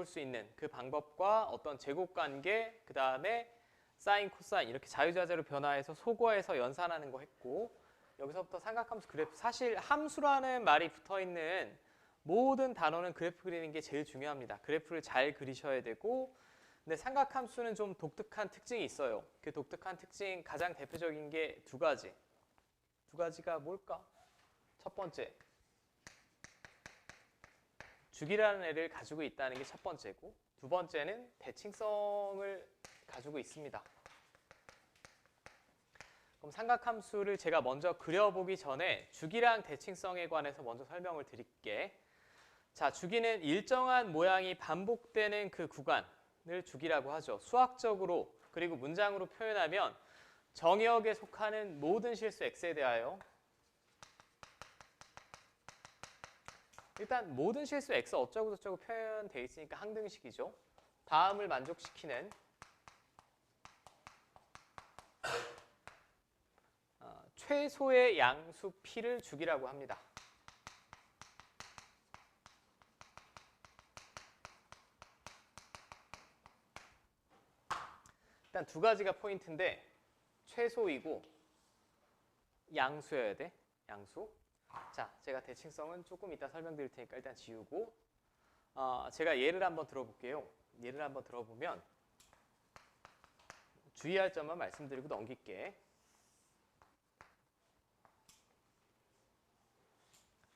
풀 수 있는 그 방법과 어떤 제곱관계, 그 다음에 사인, 코사인 이렇게 자유자재로 변화해서 소거해서 연산하는 거 했고, 여기서부터 삼각함수 그래프, 사실 함수라는 말이 붙어있는 모든 단어는 그래프 그리는 게 제일 중요합니다. 그래프를 잘 그리셔야 되고, 근데 삼각함수는 좀 독특한 특징이 있어요. 그 독특한 특징 가장 대표적인 게 두 가지. 두 가지가 뭘까? 첫 번째, 주기라는 애를 가지고 있다는 게 첫 번째고, 두 번째는 대칭성을 가지고 있습니다. 그럼 삼각함수를 제가 먼저 그려보기 전에 주기랑 대칭성에 관해서 먼저 설명을 드릴게. 자, 주기는 일정한 모양이 반복되는 그 구간을 주기라고 하죠. 수학적으로 그리고 문장으로 표현하면 정역에 속하는 모든 실수 x에 대하여, 일단 모든 실수 x 어쩌고 저쩌고 표현되어 있으니까 항등식이죠. 다음을 만족시키는 최소의 양수 p를 주기라고 합니다. 일단 두 가지가 포인트인데, 최소이고 양수여야 돼. 양수. 자, 제가 대칭성은 조금 이따 설명드릴 테니까 일단 지우고, 제가 예를 한번 들어볼게요. 예를 한번 들어보면 주의할 점만 말씀드리고 넘길게.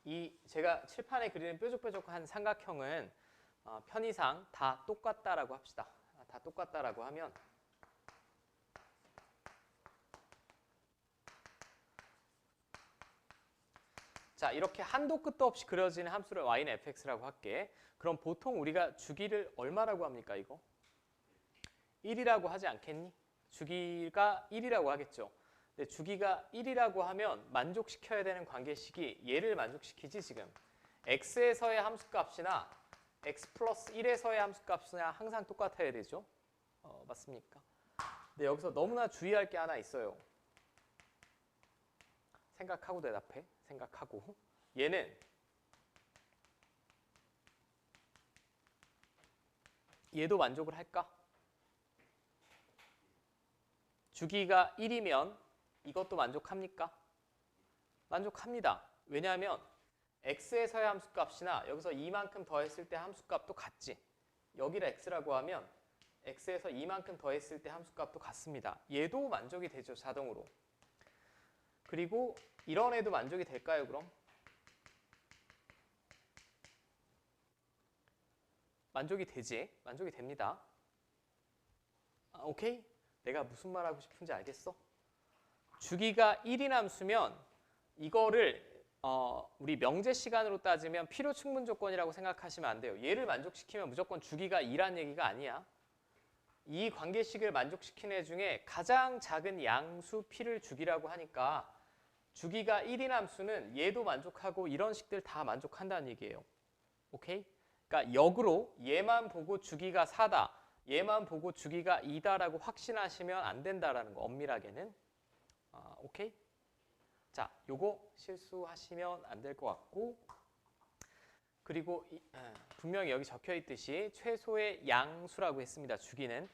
이 제가 칠판에 그리는 뾰족뾰족한 삼각형은 편의상 다 똑같다라고 합시다. 다 똑같다라고 하면, 자, 이렇게 한도 끝도 없이 그려지는 함수를 y는 fx라고 할게. 그럼 보통 우리가 주기를 얼마라고 합니까, 이거? 1이라고 하지 않겠니? 주기가 1이라고 하겠죠. 근데 주기가 1이라고 하면 만족시켜야 되는 관계식이 얘를 만족시키지, 지금. x에서의 함수값이나 x 플러스 1에서의 함수값이나 항상 똑같아야 되죠. 맞습니까? 근데 여기서 너무나 주의할 게 하나 있어요. 생각하고 대답해. 생각하고. 얘는 얘도 만족을 할까? 주기가 1이면 이것도 만족합니까? 만족합니다. 왜냐하면 x에서의 함수값이나 여기서 2만큼 더했을 때 함수값도 같지. 여기를 x라고 하면 x에서 2만큼 더했을 때 함수값도 같습니다. 얘도 만족이 되죠, 자동으로. 그리고 이런 애도 만족이 될까요, 그럼? 만족이 되지. 만족이 됩니다. 오케이? 내가 무슨 말 하고 싶은지 알겠어? 주기가 1인 함수면 이거를 우리 명제 시간으로 따지면 필요 충분 조건이라고 생각하시면 안 돼요. 얘를 만족시키면 무조건 주기가 2란 얘기가 아니야. 이 관계식을 만족시키는 애 중에 가장 작은 양수 p를 주기라고 하니까 주기가 1인 함수는 얘도 만족하고 이런 식들 다 만족한다는 얘기예요. 오케이? 그러니까 역으로 얘만 보고 주기가 4다, 얘만 보고 주기가 2다라고 확신하시면 안 된다라는 거, 엄밀하게는. 오케이? 자, 요거 실수하시면 안 될 것 같고, 그리고 분명히 여기 적혀 있듯이 최소의 양수라고 했습니다. 주기는.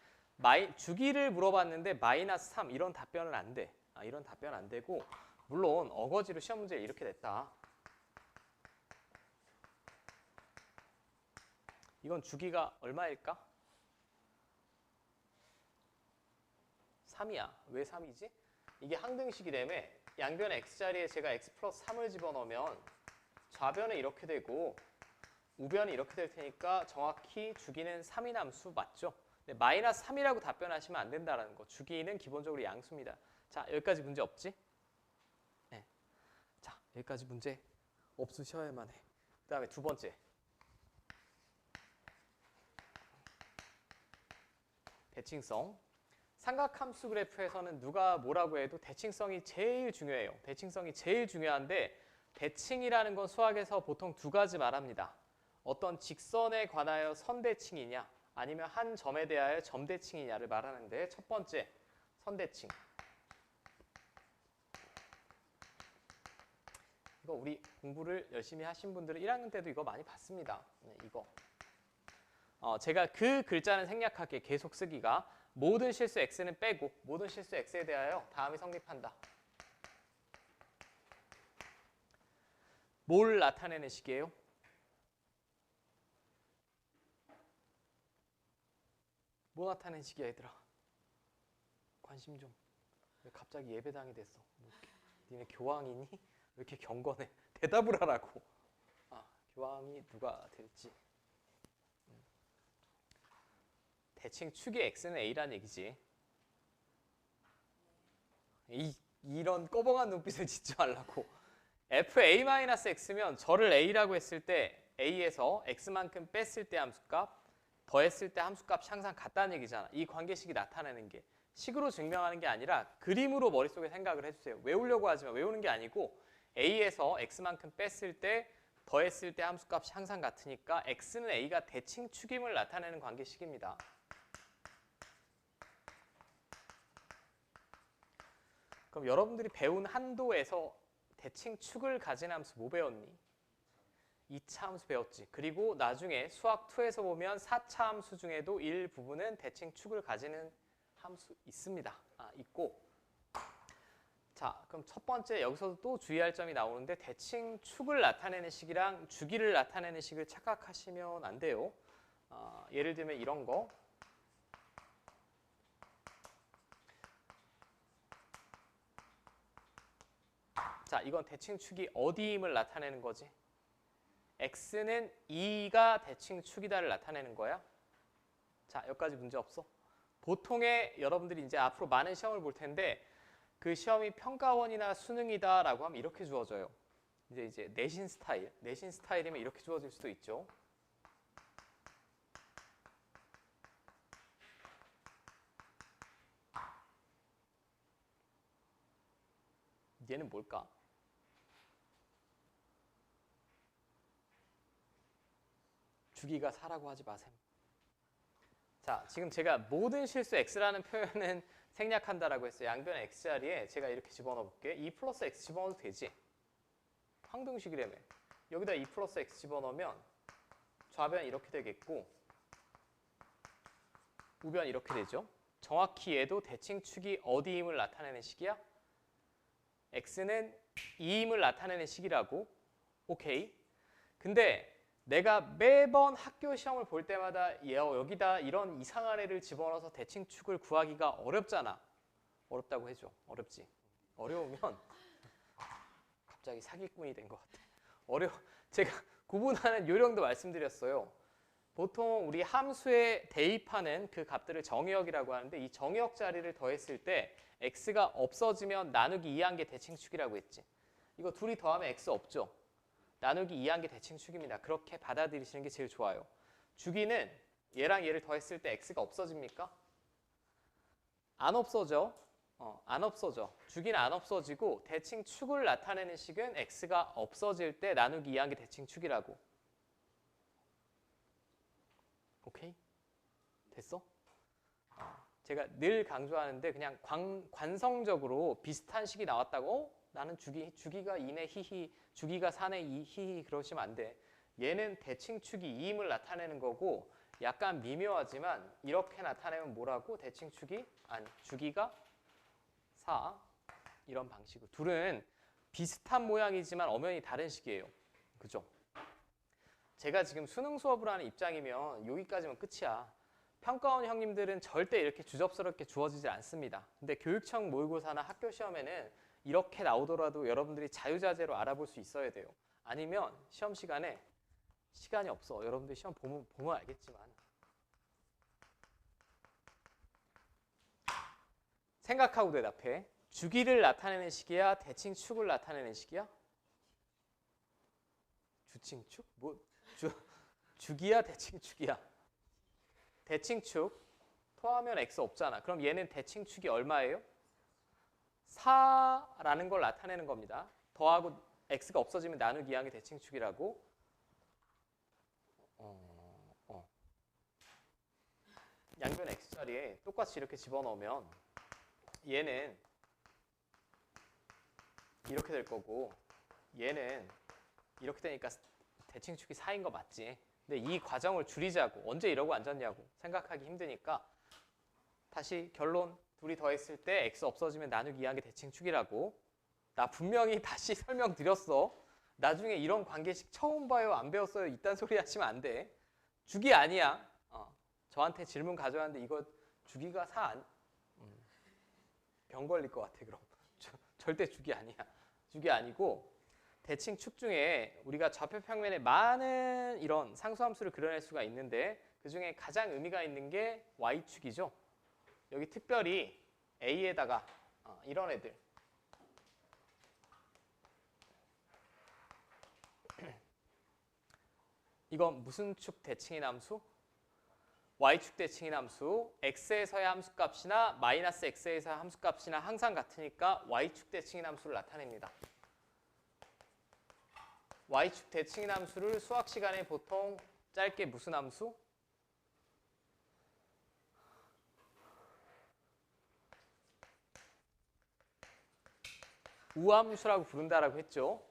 주기를 물어봤는데 마이너스 3 이런 답변은 안 돼. 이런 답변 안 되고, 물론 어거지로 시험 문제 이렇게 됐다. 이건 주기가 얼마일까? 3이야. 왜 3이지? 이게 항등식이라며. 양변의 x자리에 제가 x 플러스 3을 집어넣으면 좌변은 이렇게 되고 우변이 이렇게 될 테니까 정확히 주기는 3인 함수 맞죠? 근데 마이너스 3이라고 답변하시면 안 된다는 거. 주기는 기본적으로 양수입니다. 자, 여기까지 문제 없지? 네. 자, 여기까지 문제 없으셔야만 해. 그 다음에 두 번째. 대칭성. 삼각함수 그래프에서는 누가 뭐라고 해도 대칭성이 제일 중요해요. 대칭성이 제일 중요한데, 대칭이라는 건 수학에서 보통 두 가지 말합니다. 어떤 직선에 관하여 선대칭이냐, 아니면 한 점에 대하여 점대칭이냐를 말하는데, 첫 번째, 선대칭. 이거 우리 공부를 열심히 하신 분들은 1학년 때도 이거 많이 봤습니다. 네, 이거. 제가 그 글자는 생략할게. 계속 쓰기가. 모든 실수 x는 빼고 모든 실수 x에 대하여 다음이 성립한다. 뭘 나타내는 식이에요? 뭐 나타내는 식이야 얘들아? 관심 좀. 왜 갑자기 예배당이 됐어? 뭐 니네 교황이니? 왜 이렇게 경건해? 대답을 하라고. 교황이 누가 될지. 대칭 축의 x는 a란 얘기지. 이런 꺼벙한 눈빛을 짓지 말라고. fa-x면 저를 a라고 했을 때 a에서 x만큼 뺐을 때 함수값, 더했을 때 함수값이 항상 같다는 얘기잖아. 이 관계식이 나타내는 게. 식으로 증명하는 게 아니라 그림으로 머릿속에 생각을 해주세요. 외우려고 하지만 외우는 게 아니고 a에서 x만큼 뺐을 때 더했을 때 함수값이 항상 같으니까 x는 a가 대칭축임을 나타내는 관계식입니다. 그럼 여러분들이 배운 한도에서 대칭축을 가진 함수 뭐 배웠니? 2차 함수 배웠지. 그리고 나중에 수학 2에서 보면 4차 함수 중에도 일부분은 대칭축을 가지는 함수 있습니다. 있고. 자, 그럼 첫 번째 여기서도 또 주의할 점이 나오는데 대칭축을 나타내는 식이랑 주기를 나타내는 식을 착각하시면 안 돼요. 예를 들면 이런 거. 자, 이건 대칭축이 어디임을 나타내는 거지? x는 2가 대칭축이다를 나타내는 거야. 자, 여기까지 문제 없어? 보통의 여러분들이 이제 앞으로 많은 시험을 볼 텐데 그 시험이 평가원이나 수능이다라고 하면 이렇게 주어져요. 이제 내신 스타일. 내신 스타일이면 이렇게 주어질 수도 있죠. 얘는 뭘까? 주기가 4라고 하지 마셈. 자, 지금 제가 모든 실수 x라는 표현은 생략한다라고 했어요. 양변의 x자리에 제가 이렇게 집어넣어 볼게. 2 플러스 x 집어넣어도 되지. 항등식이라며. 여기다 2 플러스 x 집어넣으면 좌변 이렇게 되겠고 우변 이렇게 되죠. 정확히 얘도 대칭축이 어디임을 나타내는 식이야? x는 2임을 나타내는 식이라고. 오케이. 근데 내가 매번 학교 시험을 볼 때마다 여기다 이런 이상한 애를 집어넣어서 대칭축을 구하기가 어렵잖아. 어렵다고 해줘. 어렵지. 어려우면 갑자기 사기꾼이 된 것 같아. 제가 구분하는 요령도 말씀드렸어요. 보통 우리 함수에 대입하는 그 값들을 정의역이라고 하는데 이 정의역 자리를 더했을 때 x가 없어지면 나누기 2한 게 대칭축이라고 했지. 이거 둘이 더하면 x 없죠. 나누기 2한 게 대칭축입니다. 그렇게 받아들이시는 게 제일 좋아요. 주기는 얘랑 얘를 더했을 때 x가 없어집니까? 안 없어져. 안 없어져. 주기는 안 없어지고 대칭축을 나타내는 식은 x가 없어질 때 나누기 2한 게 대칭축이라고. 오케이? 됐어? 제가 늘 강조하는데 그냥 관성적으로 비슷한 식이 나왔다고 나는 주기가 2네 히히, 주기가 4네 2 히히 그러시면 안 돼. 얘는 대칭축이 2임을 나타내는 거고 약간 미묘하지만 이렇게 나타내면 뭐라고? 대칭축이? 아니, 주기가 4 이런 방식으로. 둘은 비슷한 모양이지만 엄연히 다른 식이에요. 그죠? 제가 지금 수능 수업을 하는 입장이면 여기까지면 끝이야. 평가원 형님들은 절대 이렇게 주접스럽게 주어지지 않습니다. 근데 교육청 모의고사나 학교 시험에는 이렇게 나오더라도 여러분들이 자유자재로 알아볼 수 있어야 돼요. 아니면 시험 시간에 시간이 없어. 여러분들 시험 보면 알겠지만. 생각하고 대답해. 주기를 나타내는 식이야? 대칭축을 나타내는 식이야? 주칭축? 주기야? 대칭축이야? 대칭축. 더하면 x 없잖아. 그럼 얘는 대칭축이 얼마예요? 4라는 걸 나타내는 겁니다. 더하고 x가 없어지면 나누기 2한 게 대칭축이라고. 양변 x자리에 똑같이 이렇게 집어넣으면 얘는 이렇게 될 거고 얘는 이렇게 되니까 대칭축이 4인 거 맞지? 근데 근데 이 과정을 줄이자고 언제 이러고 앉았냐고 생각하기 힘드니까 다시 결론 둘이 더했을 때 x 없어지면 나누기 2하기 대칭축이라고. 나 분명히 다시 설명드렸어. 나중에 이런 관계식 처음 봐요 안 배웠어요 이딴 소리 하시면 안 돼. 주기 아니야. 저한테 질문 가져왔는데 이거 주기가 병 걸릴 것 같아 그럼. 절대 주기 아니야. 주기 아니고 대칭축 중에 우리가 좌표 평면에 많은 이런 상수함수를 그려낼 수가 있는데 그중에 가장 의미가 있는 게 y축이죠. 여기 특별히 a에다가 이런 애들 이건 무슨 축 대칭인 함수? y축 대칭인 함수. x에서의 함수값이나 마이너스 x에서의 함수값이나 항상 같으니까 y축 대칭인 함수를 나타냅니다. y축 대칭인 함수를 수학 시간에 보통 짧게 무슨 함수? 우함수라고 부른다라고 했죠.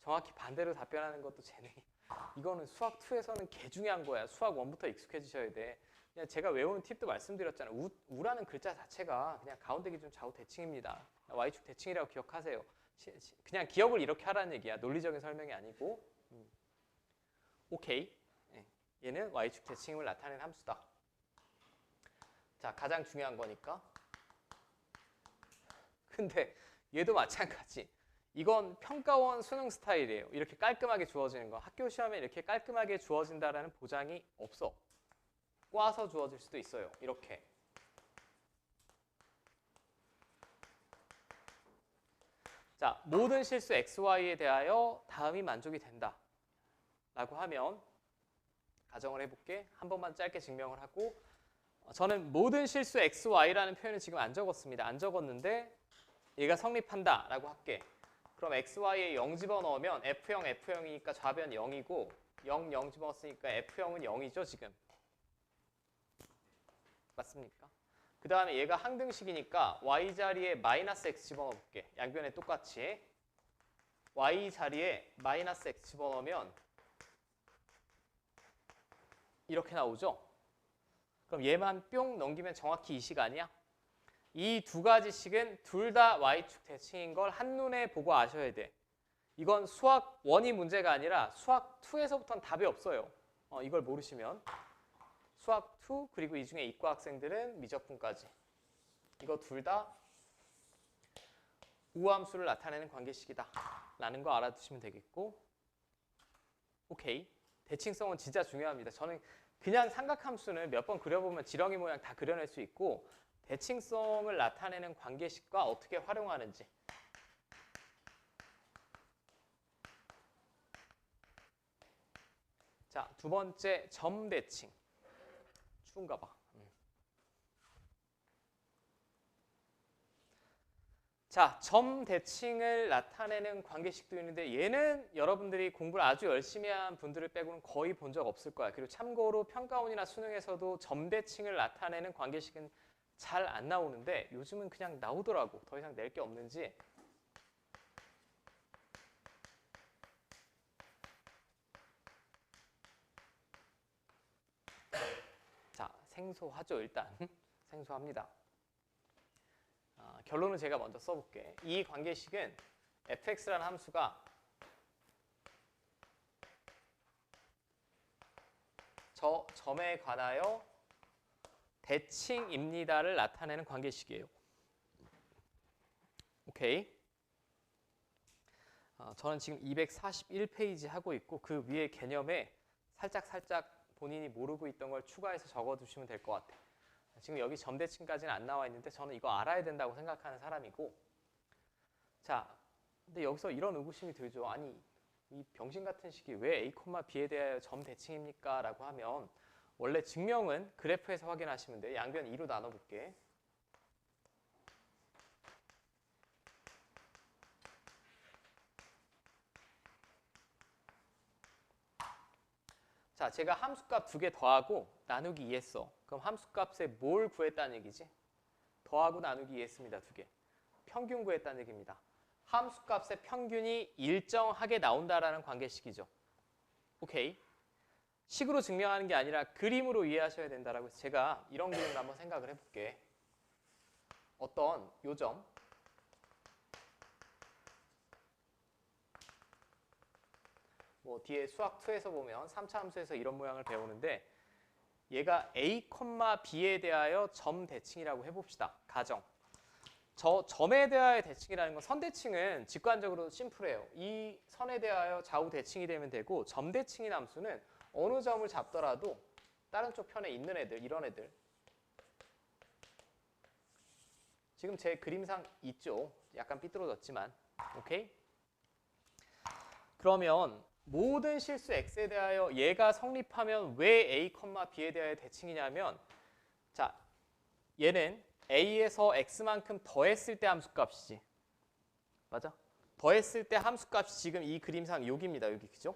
정확히 반대로 답변하는 것도 재능이. 이거는 수학 2에서는 개 중요한 거야. 수학 1부터 익숙해지셔야 돼. 그냥 제가 외우는 팁도 말씀드렸잖아요. 우라는 글자 자체가 그냥 가운데 기준 좌우 대칭입니다. y축 대칭이라고 기억하세요. 그냥 기억을 이렇게 하라는 얘기야. 논리적인 설명이 아니고. 오케이. 얘는 y축 대칭임을 나타내는 함수다. 자, 가장 중요한 거니까. 근데 얘도 마찬가지. 이건 평가원 수능 스타일이에요. 이렇게 깔끔하게 주어지는 거. 학교 시험에 이렇게 깔끔하게 주어진다라는 보장이 없어. 꽈서 주어질 수도 있어요. 이렇게. 자, 모든 실수 xy에 대하여 다음이 만족이 된다 라고 하면 가정을 해볼게. 한 번만 짧게 증명을 하고 저는 모든 실수 xy라는 표현을 지금 안 적었습니다. 안 적었는데 얘가 성립한다 라고 할게. 그럼 xy에 0 집어넣으면 f0, f0이니까 좌변 0이고 0, 0 집어넣었으니까 f0은 0이죠 지금. 맞습니까? 그 다음에 얘가 항등식이니까 y 자리에 마이너스 x 집어넣어볼게. 양변에 똑같이. y 자리에 마이너스 x 집어넣으면 이렇게 나오죠? 그럼 얘만 뿅 넘기면 정확히 이 식 아니야? 이 두 가지 식은 둘 다 y축 대칭인 걸 한눈에 보고 아셔야 돼. 이건 수학 1이 문제가 아니라 수학 2에서부터는 답이 없어요. 이걸 모르시면. 수학 2 그리고 이 중에 이과 학생들은 미적분까지. 이거 둘 다 우함수를 나타내는 관계식이다 라는 거 알아두시면 되겠고. 오케이. 대칭성은 진짜 중요합니다. 저는 그냥 삼각함수는 몇 번 그려보면 지렁이 모양 다 그려낼 수 있고 대칭성을 나타내는 관계식과 어떻게 활용하는지. 자, 두 번째 점 대칭. 추운가 봐. 자, 점 대칭을 나타내는 관계식도 있는데 얘는 여러분들이 공부를 아주 열심히 한 분들을 빼고는 거의 본 적 없을 거야. 그리고 참고로 평가원이나 수능에서도 점 대칭을 나타내는 관계식은 잘 안 나오는데 요즘은 그냥 나오더라고. 더 이상 낼 게 없는지. 자, 생소하죠 일단. 생소합니다. 결론은 제가 먼저 써볼게. 이 관계식은 fx라는 함수가 저 점에 관하여 대칭입니다를 나타내는 관계식이에요. 오케이. 저는 지금 241페이지 하고 있고 그 위에 개념에 살짝 본인이 모르고 있던 걸 추가해서 적어두시면 될 것 같아요. 지금 여기 점대칭까지는 안 나와 있는데 저는 이거 알아야 된다고 생각하는 사람이고. 자, 근데 여기서 이런 의구심이 들죠. 아니, 이 병신 같은 식이 왜 a, b에 대하여 점대칭입니까? 라고 하면 원래 증명은 그래프에서 확인하시면 돼요. 양변 2로 나눠볼게. 자, 제가 함수값 2개 더하고 나누기 2 했어. 그럼 함수값에 뭘 구했다는 얘기지? 더하고 나누기 2 했습니다. 2개. 평균 구했다는 얘기입니다. 함수값의 평균이 일정하게 나온다라는 관계식이죠. 오케이. 식으로 증명하는 게 아니라 그림으로 이해하셔야 된다라고 해서 제가 이런 그림을 한번 생각을 해볼게. 어떤 요점 뭐 뒤에 수학 2에서 보면 3차 함수에서 이런 모양을 배우는데 얘가 A, B에 대하여 점 대칭이라고 해봅시다. 가정. 저 점에 대하여 대칭이라는 건 선대칭은 직관적으로 심플해요. 이 선에 대하여 좌우 대칭이 되면 되고 점 대칭인 함수는 어느 점을 잡더라도 다른 쪽 편에 있는 애들, 이런 애들. 지금 제 그림상 있죠. 약간 삐뚤어졌지만. 오케이? 그러면 모든 실수 x에 대하여 얘가 성립하면 왜 a, b에 대하여 대칭이냐면 자, 얘는 a에서 x만큼 더했을 때 함수값이지. 맞아? 더했을 때 함수값이 지금 이 그림상 여기입니다. 여기 그죠?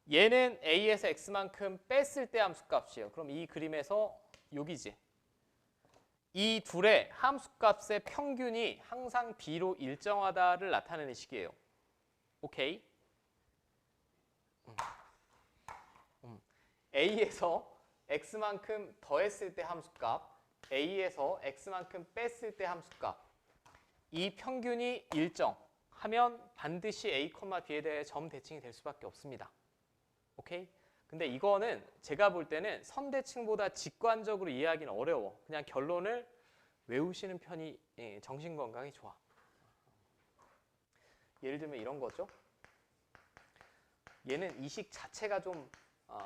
얘는 a에서 x만큼 뺐을 때 함수값이에요. 그럼 이 그림에서 여기지. 이 둘의 함수값의 평균이 항상 b로 일정하다를 나타내는 식이에요. 오케이? a에서 x만큼 더했을 때 함수값, a에서 x만큼 뺐을 때 함수값. 이 평균이 일정하면 반드시 a, b에 대해 점 대칭이 될 수밖에 없습니다. 오케이? 근데 이거는 제가 볼 때는 선대칭보다 직관적으로 이해하기는 어려워. 그냥 결론을 외우시는 편이 정신건강에 좋아. 예를 들면 이런 거죠. 얘는 이 식 자체가 좀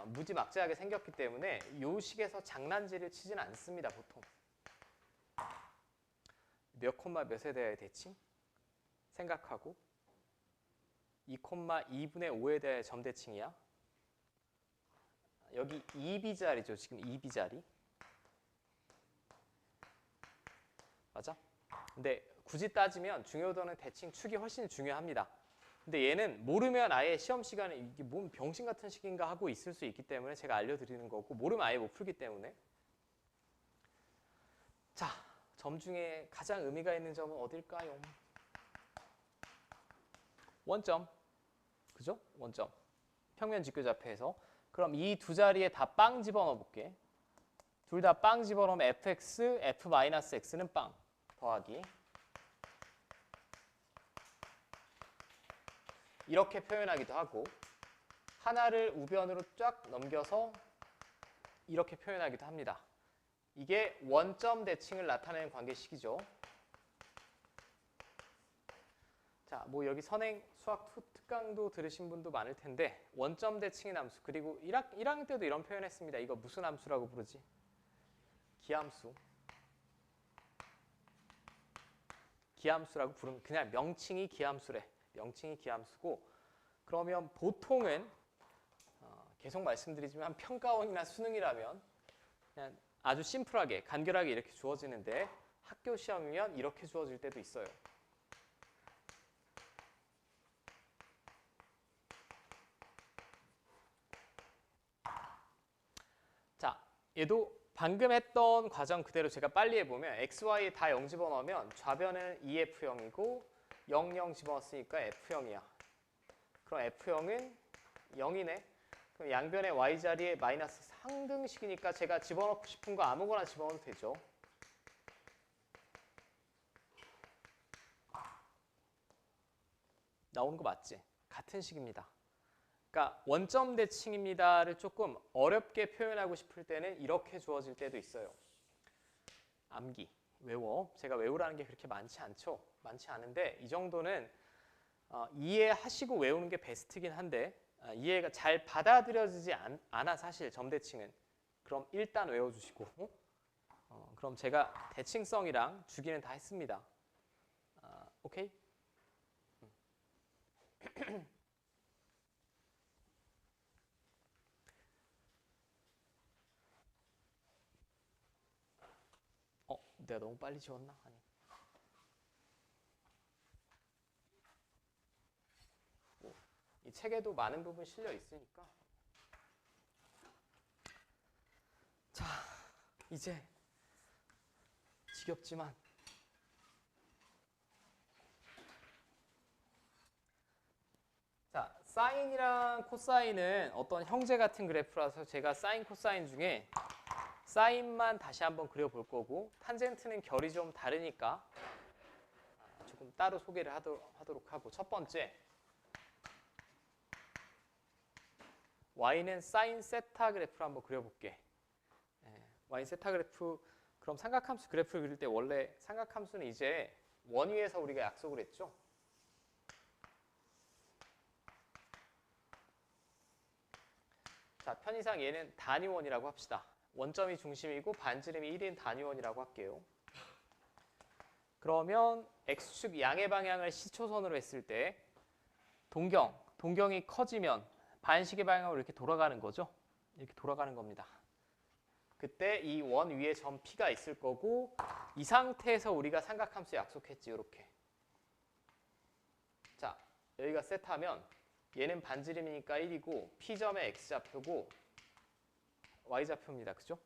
무지막지하게 생겼기 때문에 이 식에서 장난질을 치진 않습니다. 보통. 몇 콤마 몇에 대해 대칭? 생각하고 2,2분의 5에 대해 점 대칭이야. 여기 2b 자리죠. 지금 2b 자리. 맞아? 근데 굳이 따지면 중요도는 대칭 축이 훨씬 중요합니다. 근데 얘는 모르면 아예 시험 시간에 이게 뭔 병신 같은 식인가 하고 있을 수 있기 때문에 제가 알려드리는 거고 모르면 아예 못 풀기 때문에. 자, 점 중에 가장 의미가 있는 점은 어딜까요? 원점. 그죠? 원점. 평면 직교좌표에서. 그럼 이 두 자리에 다 빵 집어넣어 볼게. 둘 다 빵 집어넣으면 fx, f-x는 빵. 더하기. 이렇게 표현하기도 하고 하나를 우변으로 쫙 넘겨서 이렇게 표현하기도 합니다. 이게 원점 대칭을 나타내는 관계식이죠. 자, 뭐 여기 선행 수학 2 특강도 들으신 분도 많을 텐데 원점 대칭인 함수 그리고 1학년 때도 이런 표현했습니다. 이거 무슨 함수라고 부르지? 기함수. 기함수라고 부르면 그냥 명칭이 기함수래. 명칭이 기함수고 그러면 보통은 계속 말씀드리지만 평가원이나 수능이라면 그냥 아주 심플하게 간결하게 이렇게 주어지는데 학교 시험이면 이렇게 주어질 때도 있어요. 자, 얘도 방금 했던 과정 그대로 제가 빨리 해보면 x, y 다 0 집어넣으면 좌변은 2f형이고 0, 0 집어넣었으니까 f형이야. 그럼 f형은 0이네. 그럼 양변의 y자리에 마이너스 상등식이니까 제가 집어넣고 싶은 거 아무거나 집어넣어도 되죠. 나오는 거 맞지? 같은 식입니다. 그러니까 원점 대칭입니다를 조금 어렵게 표현하고 싶을 때는 이렇게 주어질 때도 있어요. 암기, 외워. 제가 외우라는 게 그렇게 많지 않죠. 많지 않은데 이 정도는 이해하시고 외우는 게 베스트긴 한데 이해가 잘 받아들여지지 않아 사실 점 대칭은. 그럼 일단 외워주시고 그럼 제가 대칭성이랑 주기는 다 했습니다. 오케이? 내가 너무 빨리 지웠나? 아니. 이 책에도 많은 부분 실려 있으니까. 자, 이제 지겹지만 자, 사인이랑 코사인은 어떤 형제 같은 그래프라서 제가 사인, 코사인 중에 사인만 다시 한번 그려볼 거고 탄젠트는 결이 좀 다르니까 조금 따로 소개를 하도록 하고 첫 번째 y는 사인 세타 그래프를 한번 그려볼게. y 세타 그래프 그럼 삼각함수 그래프를 그릴 때 원래 삼각함수는 이제 원위에서 우리가 약속을 했죠. 자, 편의상 얘는 단위원이라고 합시다. 원점이 중심이고 반지름이 1인 단위원이라고 할게요. 그러면 x축 양의 방향을 시초선으로 했을 때 동경이 커지면 반시계 방향으로 이렇게 돌아가는 거죠. 이렇게 돌아가는 겁니다. 그때 이 원 위에 점 P가 있을 거고 이 상태에서 우리가 삼각함수 약속했지. 이렇게. 자, 여기가 세타면 얘는 반지름이니까 1이고 P점의 X좌표고 Y좌표입니다. 그죠?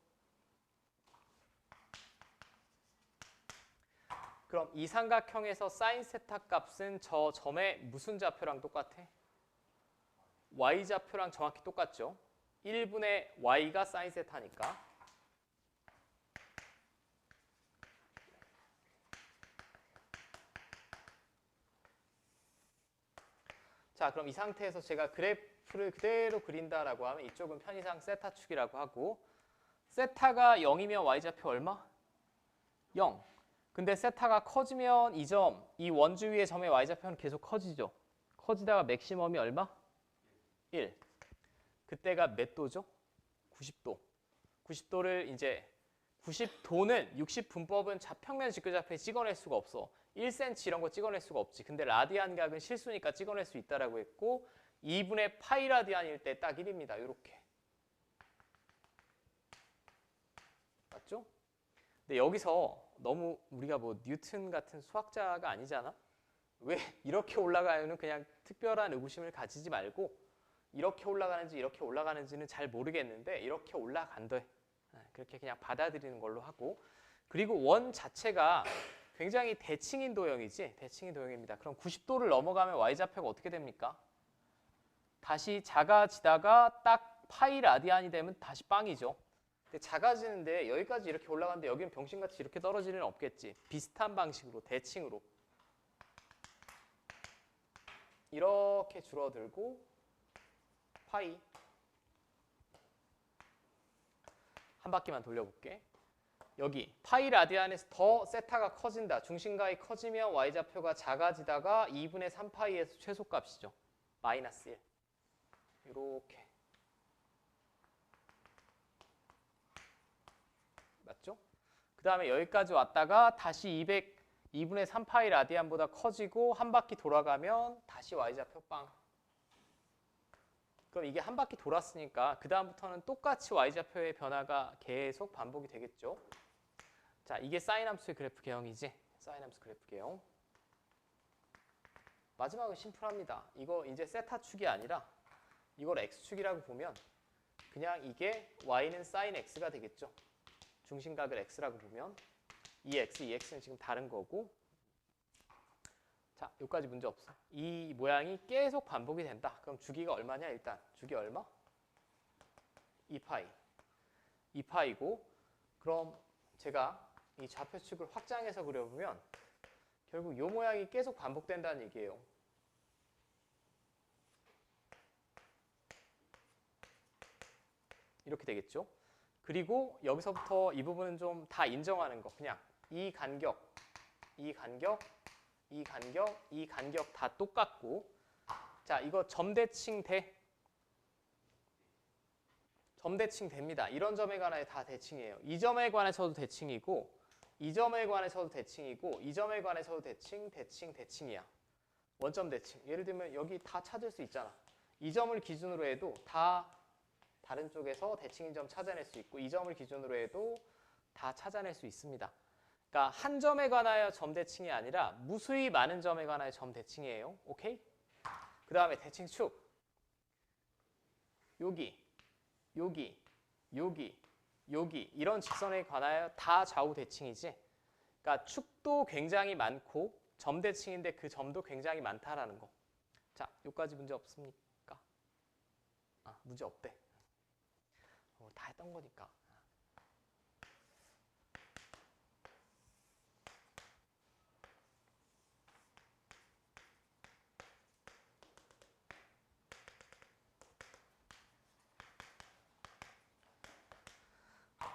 그럼 이 삼각형에서 사인 세타 값은 저 점의 무슨 좌표랑 똑같아? Y좌표랑 정확히 똑같죠? 1분의 Y가 사인 세타니까. 자, 그럼 이 상태에서 제가 그래프를 그대로 그린다라고 하면 이쪽은 편의상 세타축이라고 하고 세타가 0이면 Y좌표 얼마? 0. 근데 세타가 커지면 이 점, 이 원주 위의 점의 Y좌표는 계속 커지죠. 커지다가 맥시멈이 얼마? 1. 그때가 몇 도죠? 90도. 90도를 이제 90도는 60분법은 평면 직교좌표에 찍어낼 수가 없어. 1cm 이런 거 찍어낼 수가 없지. 근데 라디안 각은 실수니까 찍어낼 수 있다라고 했고 2분의 파이 라디안일 때 딱 1입니다. 이렇게. 맞죠? 근데 여기서 너무 우리가 뭐 뉴튼 같은 수학자가 아니잖아? 왜 이렇게 올라가요는 그냥 특별한 의구심을 가지지 말고 이렇게 올라가는지 이렇게 올라가는지는 잘 모르겠는데 이렇게 올라간대. 그렇게 그냥 받아들이는 걸로 하고 그리고 원 자체가 굉장히 대칭인 도형이지. 대칭인 도형입니다. 그럼 90도를 넘어가면 Y좌표가 어떻게 됩니까? 다시 작아지다가 딱 파이 라디안이 되면 다시 빵이죠. 근데 작아지는데 여기까지 이렇게 올라가는데 여기는 병신같이 이렇게 떨어질 일은 없겠지. 비슷한 방식으로 대칭으로 이렇게 줄어들고 파이 한 바퀴만 돌려볼게. 여기 파이 라디안에서 더 세타가 커진다. 중심각이 커지면 Y좌표가 작아지다가 2분의 3파이에서 최소값이죠. 마이너스 1. 이렇게. 맞죠? 그 다음에 여기까지 왔다가 다시 2분의 3파이 라디안보다 커지고 한 바퀴 돌아가면 다시 Y좌표 빵. 그럼 이게 한 바퀴 돌았으니까 그 다음부터는 똑같이 Y좌표의 변화가 계속 반복이 되겠죠. 자, 이게 사인 함수의 그래프 개형이지. 사인 함수 그래프 개형. 마지막은 심플합니다. 이거 이제 세타축이 아니라 이걸 x축이라고 보면 그냥 이게 y는 사인 x가 되겠죠. 중심각을 x라고 보면 이 x는 지금 다른 거고. 자, 여기까지 문제 없어. 이 모양이 계속 반복이 된다. 그럼 주기가 얼마냐? 일단 주기 얼마? 2파이. 2파이고 그럼 제가 이 좌표축을 확장해서 그려보면 결국 이 모양이 계속 반복된다는 얘기예요. 이렇게 되겠죠. 그리고 여기서부터 이 부분은 좀 다 인정하는 거. 그냥 이 간격, 이 간격, 이 간격, 이 간격 다 똑같고 자, 이거 점대칭 돼? 점대칭 됩니다. 이런 점에 관해 다 대칭이에요. 이 점에 관해서도 대칭이고 이 점에 관해서도 대칭이고 이 점에 관해서도 대칭이야. 원점 대칭. 예를 들면 여기 다 찾을 수 있잖아. 이 점을 기준으로 해도 다 다른 쪽에서 대칭인 점 찾아낼 수 있고 이 점을 기준으로 해도 다 찾아낼 수 있습니다. 그러니까 한 점에 관하여 점 대칭이 아니라 무수히 많은 점에 관하여 점 대칭이에요. 오케이? 그 다음에 대칭축. 여기, 여기, 여기, 여기 이런 직선에 관하여 다 좌우 대칭이지. 그러니까 축도 굉장히 많고 점 대칭인데 그 점도 굉장히 많다라는 거. 자, 여기까지 문제 문제 없대. 다 했던 거니까.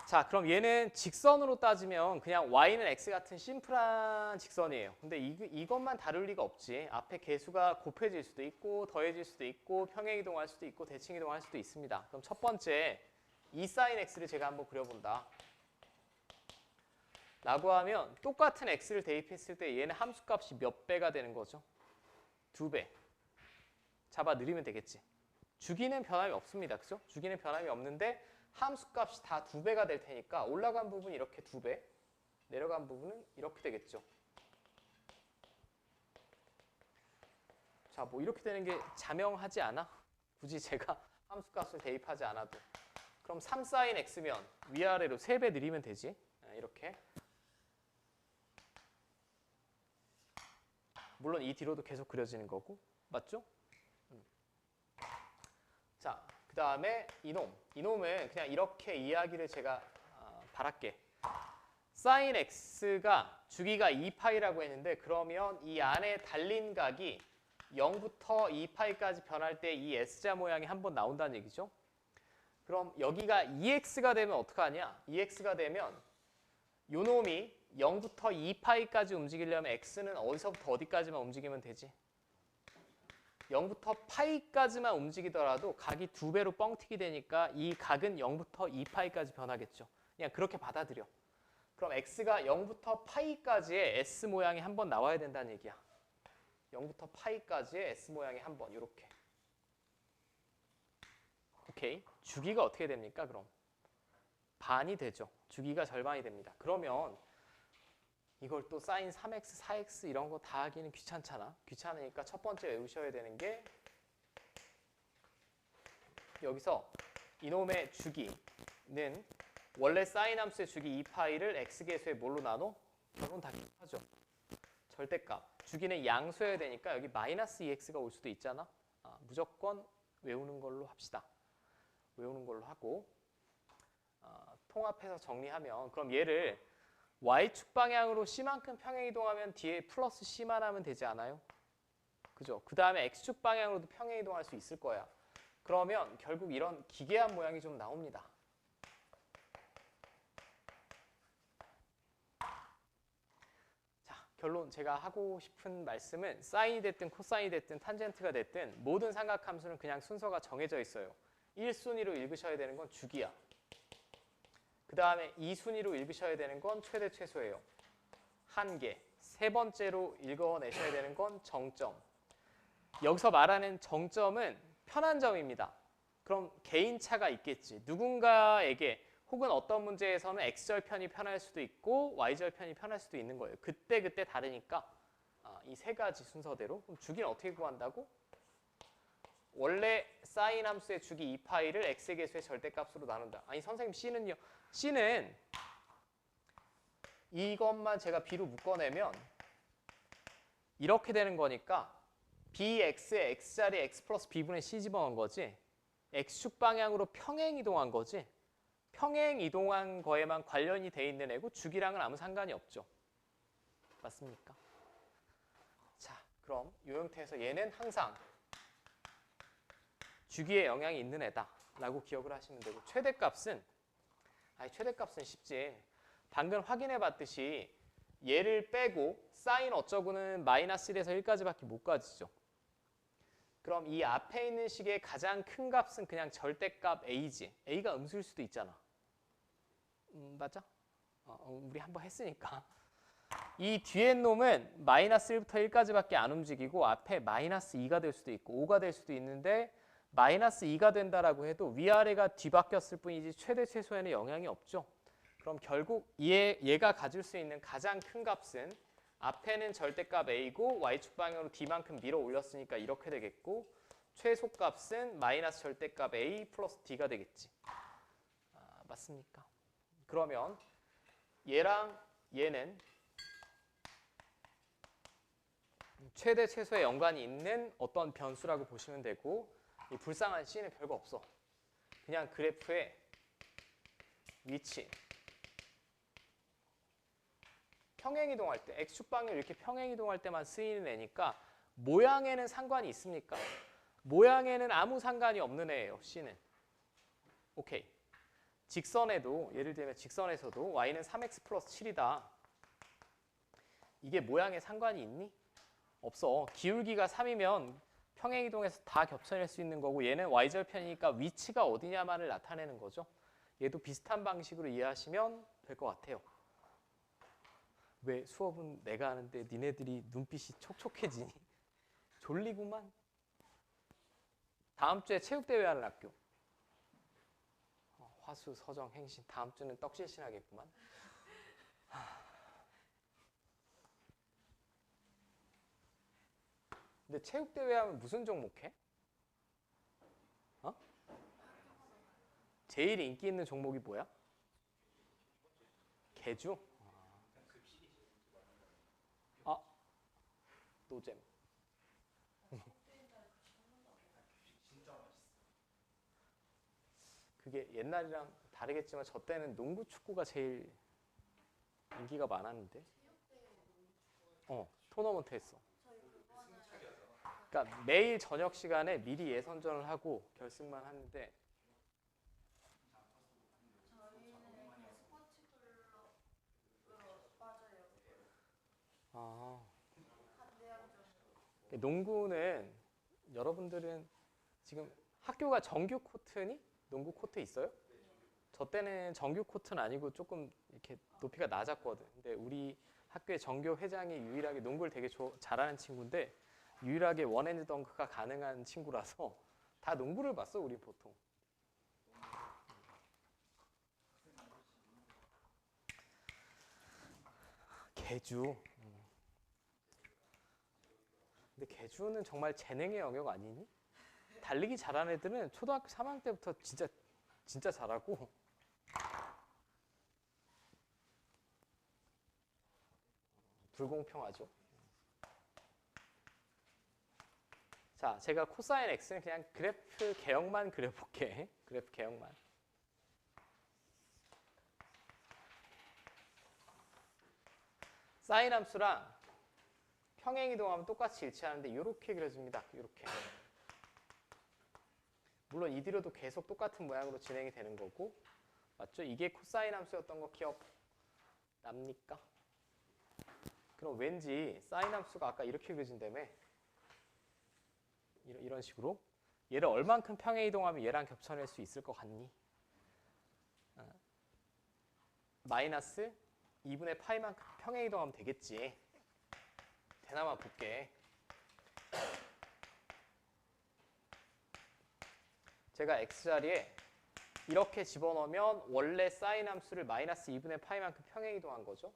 자, 그럼 얘는 직선으로 따지면 그냥 y는 x 같은 심플한 직선이에요. 근데 이것만 다룰 리가 없지. 앞에 개수가 곱해질 수도 있고 더해질 수도 있고 평행이동할 수도 있고 대칭이동할 수도 있습니다. 그럼 첫 번째 이 sin x를 제가 한번 그려본다. 라고 하면 똑같은 x를 대입했을 때 얘는 함수값이 몇 배가 되는 거죠? 2배. 잡아 늘리면 되겠지. 주기는 변함이 없습니다. 그죠? 주기는 변함이 없는데 함수값이 다 2배가 될 테니까 올라간 부분이 이렇게 2배, 내려간 부분은 이렇게 되겠죠. 자, 뭐 이렇게 되는 게 자명하지 않아? 굳이 제가 함수값을 대입하지 않아도. 그럼 3 sin x면 위아래로 3배 늘리면 되지. 이렇게. 물론 이 뒤로도 계속 그려지는 거고. 맞죠? 자, 그 다음에 이놈은 그냥 이렇게 이야기를 제가 바랄게. sin x가 주기가 2파이라고 했는데 그러면 이 안에 달린 각이 0부터 2파이까지 변할 때 이 S자 모양이 한번 나온다는 얘기죠. 그럼 여기가 2x가 되면 어떡하냐? 2x가 되면 요 놈이 0부터 2파이까지 움직이려면 x는 어디서부터 어디까지만 움직이면 되지? 0부터 파이까지만 움직이더라도 각이 2배로 뻥튀기 되니까 이 각은 0부터 2파이까지 변하겠죠. 그냥 그렇게 받아들여. 그럼 x가 0부터 파이까지의 s 모양이 한번 나와야 된다는 얘기야. 0부터 파이까지의 s 모양이 한번 이렇게. 오케이. 주기가 어떻게 됩니까? 그럼 반이 되죠. 주기가 절반이 됩니다. 그러면 이걸 또 sin 3x, 4x 이런 거 다 하기는 귀찮잖아. 귀찮으니까 첫 번째 외우셔야 되는 게 여기서 이놈의 주기는 원래 sin 함수의 주기 2파이를 x계수의 뭘로 나눠? 결론 다 기억하죠. 절대값. 주기는 양수여야 되니까 여기 마이너스 2x가 올 수도 있잖아. 무조건 외우는 걸로 합시다. 외우는 걸로 하고 통합해서 정리하면 그럼 얘를 y축 방향으로 c만큼 평행이동하면 뒤에 플러스 c만 하면 되지 않아요? 그죠? 그 다음에 x축 방향으로도 평행이동할 수 있을 거야. 그러면 결국 이런 기괴한 모양이 좀 나옵니다. 자, 결론 제가 하고 싶은 말씀은 사인이 됐든 코사인이 됐든 탄젠트가 됐든 모든 삼각함수는 그냥 순서가 정해져 있어요. 1순위로 읽으셔야 되는 건 주기야. 그 다음에 2순위로 읽으셔야 되는 건 최대 최소예요. 한계. 세 번째로 읽어내셔야 되는 건 정점. 여기서 말하는 정점은 편한 점입니다. 그럼 개인차가 있겠지. 누군가에게 혹은 어떤 문제에서는 x절편이 편할 수도 있고 y절편이 편할 수도 있는 거예요. 그때 다르니까 이 세 가지 순서대로. 그럼 주기는 어떻게 구한다고? 원래 sin 함수의 주기 2파이를 x의 개수의 절대값으로 나눈다. 아니 선생님 c는요. c는 이것만 제가 b로 묶어내면 이렇게 되는 거니까 bx에 x자리에 x 플러스 b분의 c 집어넣은 거지. x축 방향으로 평행 이동한 거지. 평행 이동한 거에만 관련이 돼 있는 애고 주기랑은 아무 상관이 없죠. 맞습니까? 자, 그럼 이 형태에서 얘는 항상 주기에 영향이 있는 애다 라고 기억을 하시면 되고 최대값은 쉽지. 방금 확인해 봤듯이 얘를 빼고 사인 어쩌고는 마이너스 1에서 1까지밖에 못 가지죠. 그럼 이 앞에 있는 식의 가장 큰 값은 그냥 절대값 a지. a가 음수일 수도 있잖아. 맞아? 우리 한번 했으니까. 이 뒤에 놈은 마이너스 1부터 1까지밖에 안 움직이고 앞에 마이너스 2가 될 수도 있고 5가 될 수도 있는데 마이너스 2가 된다라고 해도 위아래가 뒤바뀌었을 뿐이지 최대 최소에는 영향이 없죠. 그럼 결국 얘가 가질 수 있는 가장 큰 값은 앞에는 절대값 a고 y축 방향으로 d만큼 밀어 올렸으니까 이렇게 되겠고 최소값은 마이너스 절대값 a 플러스 d가 되겠지. 맞습니까? 그러면 얘랑 얘는 최대 최소의 연관이 있는 어떤 변수라고 보시면 되고 이 불쌍한 C는 별거 없어. 그냥 그래프의 위치. 평행이동할 때, X축방을 이렇게 평행이동할 때만 쓰이는 애니까 모양에는 상관이 있습니까? 모양에는 아무 상관이 없는 애예요, C는. 오케이. 직선에도, 예를 들면 직선에서도 y는 3x 플러스 7이다. 이게 모양에 상관이 있니? 없어. 기울기가 3이면 평행이동에서 다 겹쳐낼 수 있는 거고 얘는 y절편이니까 위치가 어디냐만을 나타내는 거죠. 얘도 비슷한 방식으로 이해하시면 될 것 같아요. 왜 수업은 내가 하는데 니네들이 눈빛이 촉촉해지니? 졸리구만. 다음 주에 체육대회 하는 학교. 화수, 서정, 행신. 다음 주는 떡실신하겠구만. 근데 체육대회 하면 무슨 종목 해? 어? 제일 인기 있는 종목이 뭐야? 개주? 아, 노잼. 그게 옛날이랑 다르겠지만 저 때는 농구, 축구가 제일 인기가 많았는데. 토너먼트 했어. 그러니까 매일 저녁 시간에 미리 예선전을 하고 결승만 하는데. 아, 농구는 여러분들은 지금 학교가 정규 코트니? 농구 코트 있어요? 저 때는 정규 코트는 아니고 조금 이렇게 높이가 낮았거든. 근데 우리 학교의 정교 회장이 유일하게 농구를 되게 잘하는 친구인데 유일하게 원핸드 덩크가 가능한 친구라서 다 농구를 봤어, 우리 보통. 개주. 근데 개주는 정말 재능의 영역 아니니? 달리기 잘하는 애들은 초등학교 3학년 때부터 진짜 잘하고. 불공평하죠. 자, 제가 코사인 x는 그냥 그래프 개형만 그려볼게. 그래프 개형만. 사인 함수랑 평행이동하면 똑같이 일치하는데 이렇게 그려집니다. 이렇게. 물론 이 뒤로도 계속 똑같은 모양으로 진행이 되는 거고, 맞죠? 이게 코사인 함수였던 거 기억납니까? 그럼 왠지 사인 함수가 아까 이렇게 그려진다며. 이런 식으로. 얘를 얼만큼 평행이동하면 얘랑 겹쳐낼 수 있을 것 같니? 마이너스 2분의 파이만큼 평행이동하면 되겠지. 대나마 볼게. 제가 x자리에 이렇게 집어넣으면 원래 사인 함수를 마이너스 2분의 파이만큼 평행이동한 거죠.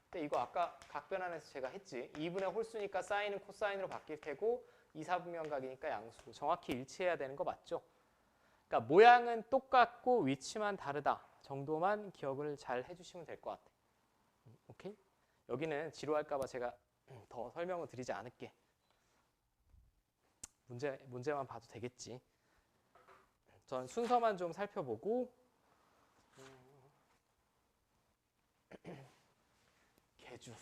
근데 이거 아까 각변환에서 제가 했지. 2분의 홀수니까 사인은 코사인으로 바뀔 테고 2, 4분면각이니까 양수. 정확히 일치해야 되는 거 맞죠? 그러니까 모양은 똑같고 위치만 다르다 정도만 기억을 잘 해주시면 될 것 같아. 오케이? 여기는 지루할까 봐 제가 더 설명을 드리지 않을게. 문제만 봐도 되겠지. 전 순서만 좀 살펴보고 개주라.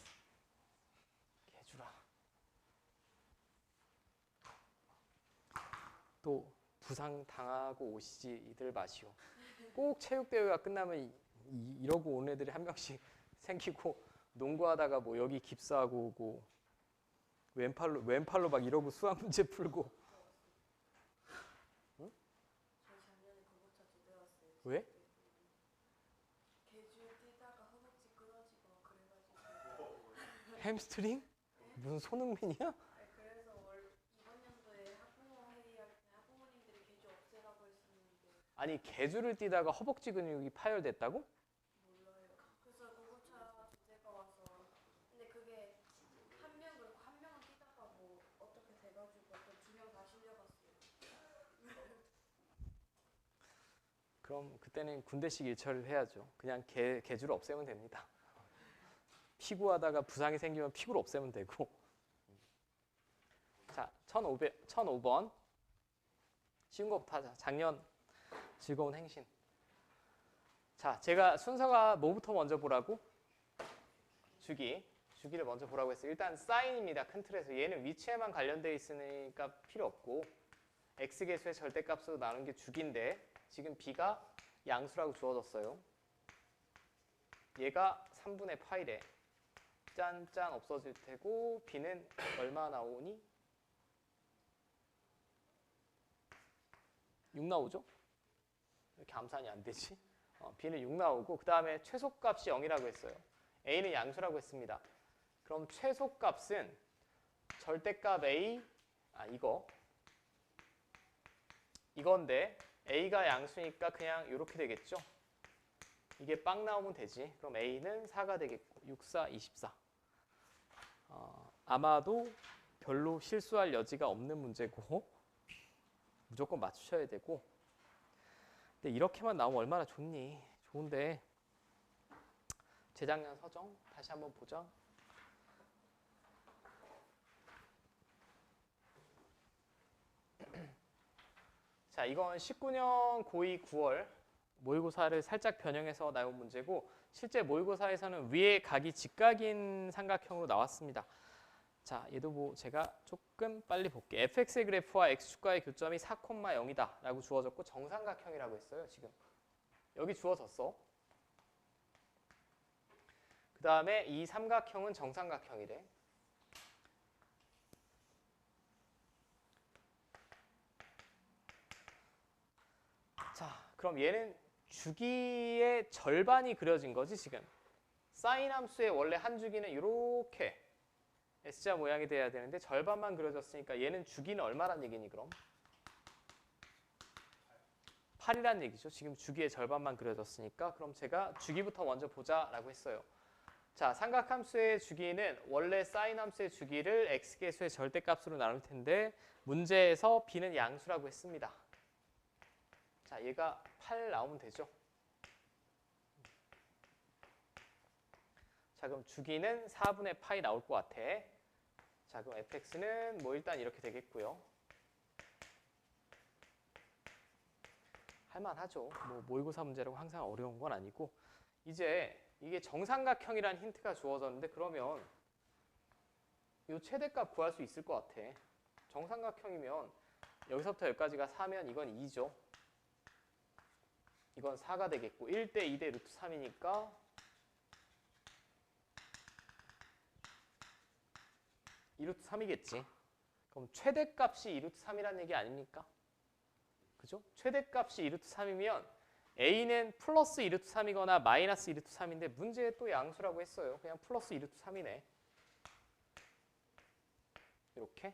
또 부상 당하고 오시지 이들 마시오. 꼭 체육대회가 끝나면 이러고 온 애들이 한 명씩 생기고 농구하다가 뭐 여기 깁스하고 오고 왼팔로 막 이러고 수학 문제 풀고. 응? 저 작년에 공부차 2대 왔어요. 왜? 개주 뛰다가 허벅지 끊어지고 그래가지고. 햄스트링? 무슨 손흥민이야? 그래서 이번 연도에 학부모 회의할 때 학부모님들이 개주 없애라고 했었는데. 아니 개주를 뛰다가 허벅지 근육이 파열됐다고? 몰라요. 그래서 공부차 2대가 와서 근데 그게 한 명 그렇고 한 명은 뛰다가 뭐 어떻게 돼가지고 또 2명 다 실려갔어요. 그럼 그때는 군대식 일처리를 해야죠. 그냥 개주를 없애면 됩니다. 피구하다가 부상이 생기면 피구를 없애면 되고. 1005번. 쉬운 거부터 하자. 작년 즐거운 행신. 자, 제가 순서가 뭐부터 먼저 보라고? 주기를 먼저 보라고 했어요. 일단 사인입니다. 큰 틀에서. 얘는 위치에만 관련되어 있으니까 필요 없고 x계수의 절대값으로 나눈 게 주기인데 지금 b가 양수라고 주어졌어요. 얘가 3분의 파이래. 짠짠 없어질 테고 b는 얼마 나오니? 6 나오죠? 왜 이렇게 암산이 안 되지? b는 6 나오고 그 다음에 최소값이 0이라고 했어요. a는 양수라고 했습니다. 그럼 최소값은 절대값 a, 이건데 a가 양수니까 그냥 이렇게 되겠죠? 이게 빵 나오면 되지. 그럼 a는 4가 되겠고 6, 4, 24. 아마도 별로 실수할 여지가 없는 문제고 무조건 맞추셔야 되고 근데 이렇게만 나오면 얼마나 좋니? 좋은데 재작년 서정 다시 한번 보자. 자, 이건 19년 고2 9월 모의고사를 살짝 변형해서 나온 문제고 실제 모의고사에서는 위에 각이 직각인 삼각형으로 나왔습니다. 자, 얘도 뭐 제가 조금 빨리 볼게요. fx의 그래프와 x축과의 교점이 4,0이다 라고 주어졌고 정삼각형이라고 했어요. 지금 여기 주어졌어. 그 다음에 이 삼각형은 정삼각형이래. 자, 그럼 얘는 주기의 절반이 그려진 거지 지금. 사인 함수의 원래 한 주기는 이렇게 S자 모양이 돼야 되는데 절반만 그려졌으니까 얘는 주기는 얼마란 얘기니 그럼? 8이란 얘기죠. 지금 주기의 절반만 그려졌으니까 그럼 제가 주기부터 먼저 보자라고 했어요. 자, 삼각함수의 주기는 원래 사인 함수의 주기를 x계수의 절대값으로 나눌 텐데 문제에서 b는 양수라고 했습니다. 자, 얘가 8 나오면 되죠. 자, 그럼 주기는 4분의 파이 나올 것 같아. 자, 그럼 fx는 뭐 일단 이렇게 되겠고요. 할만하죠. 뭐 모의고사 문제라고 항상 어려운 건 아니고 이제 이게 정삼각형이라는 힌트가 주어졌는데 그러면 이 최대값 구할 수 있을 것 같아. 정삼각형이면 여기서부터 여기까지가 4면 이건 2죠. 이건 4가 되겠고 1대 2대 루트 3이니까 루트 3이겠지. 그럼 최대값이 2루트 3이라는 얘기 아닙니까? 그죠? 최대값이 2루트 3이면 a는 플러스 2루트 3이거나 마이너스 2루트 3인데 문제에 또 양수라고 했어요. 그냥 플러스 2루트 3이네. 이렇게.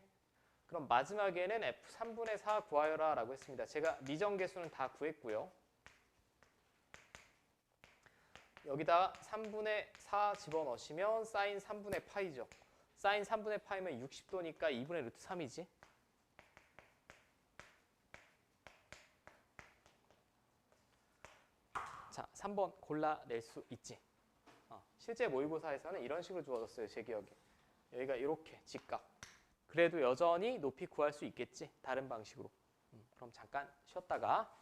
그럼 마지막에는 f 3분의 4 구하여라 라고 했습니다. 제가 미정계수는 다 구했고요. 여기다 3분의 4 집어넣으시면 사인 3분의 파이죠. 사인 3분의 파이면 60도니까 2분의 루트 3이지. 자, 3번 골라낼 수 있지. 실제 모의고사에서는 이런 식으로 주어졌어요. 제 기억에. 여기가 이렇게 직각. 그래도 여전히 높이 구할 수 있겠지. 다른 방식으로. 그럼 잠깐 쉬었다가